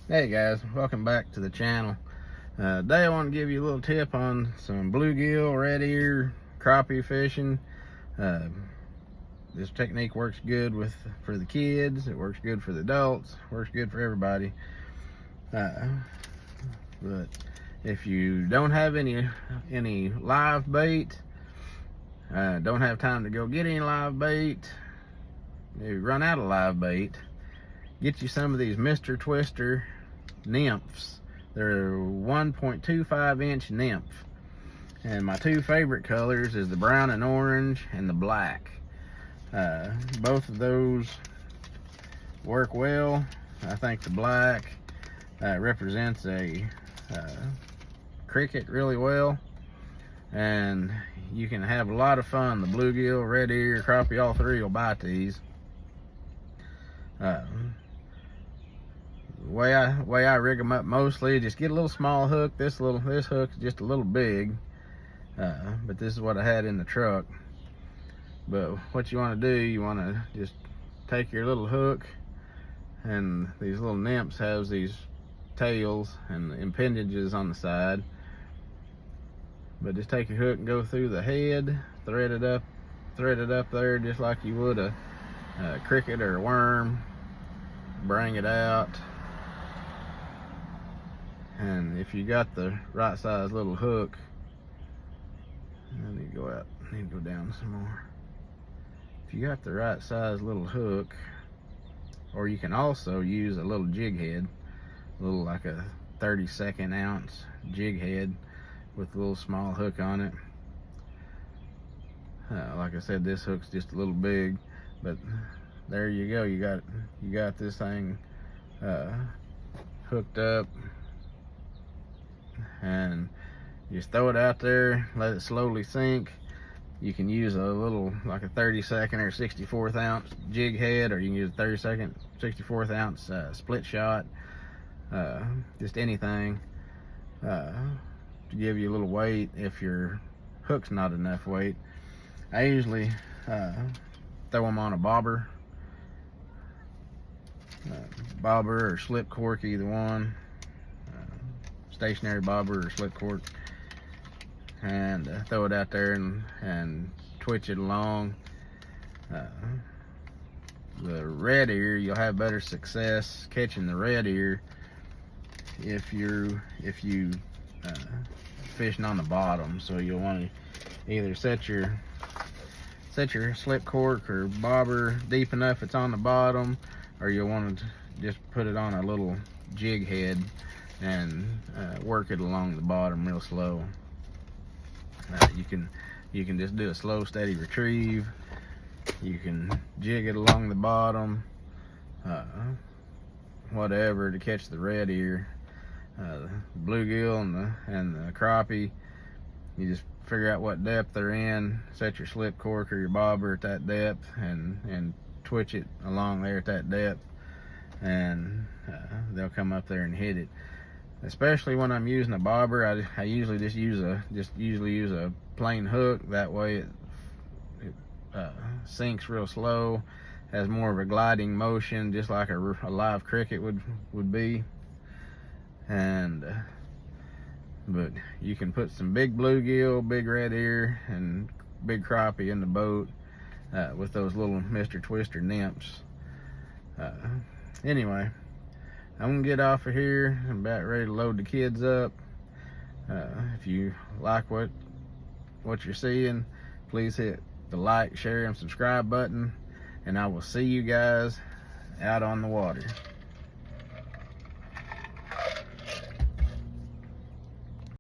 Hey guys, welcome back to the channel. Today I want to give you a little tip on some bluegill, red ear, crappie fishing. This technique works good for the kids, it works good for the adults, works good for everybody. But if you don't have any live bait, don't have time to go get any live bait, you run out of live bait, get you some of these Mr. Twister nymphs. They're 1.25 inch nymph, and my two favorite colors is the brown and orange and the black. Both of those work well. I think the black represents a cricket really well, and you can have a lot of fun. The bluegill, red ear, crappie, all three will bite these. The way I rig them up mostly, just get a little small hook. This hook's just a little big, but this is what I had in the truck. But what you want to do, you want to just take your little hook, and these little nymphs have these tails and appendages on the side. But just take your hook and go through the head, thread it up there just like you would a cricket or a worm. Bring it out. And if you got the right size little hook, I need to go out, I need to go down some more. If you got the right size little hook, or you can also use a little jig head, like a 32nd ounce jig head with a little small hook on it. Like I said, this hook's just a little big, but there you go. You got this thing hooked up, and you just throw it out there, let it slowly sink. You can use a little, like a 32nd or 64th ounce jig head, or you can use a 32nd, 64th ounce split shot, just anything to give you a little weight if your hook's not enough weight. I usually throw them on a bobber or slip cork, either one. Stationary bobber or slip cork, and throw it out there and twitch it along. The red ear, you'll have better success catching the red ear if you fishing on the bottom. So you'll want to either set your slip cork or bobber deep enough it's on the bottom, or you'll want to just put it on a little jig head and work it along the bottom real slow. You can just do a slow, steady retrieve. You can jig it along the bottom, whatever, to catch the red ear. The bluegill and the crappie, you just figure out what depth they're in, set your slip cork or your bobber at that depth, and twitch it along there at that depth, and they'll come up there and hit it. Especially when I'm using a bobber, I usually just use a plain hook. That way it sinks real slow, has more of a gliding motion, just like a live cricket would be. And but you can put some big bluegill, big red ear, and big crappie in the boat with those little Mr. Twister nymphs. Anyway, I'm gonna get off of here. I'm about ready to load the kids up. If you like what you're seeing, please hit the like, share, and subscribe button, and I will see you guys out on the water.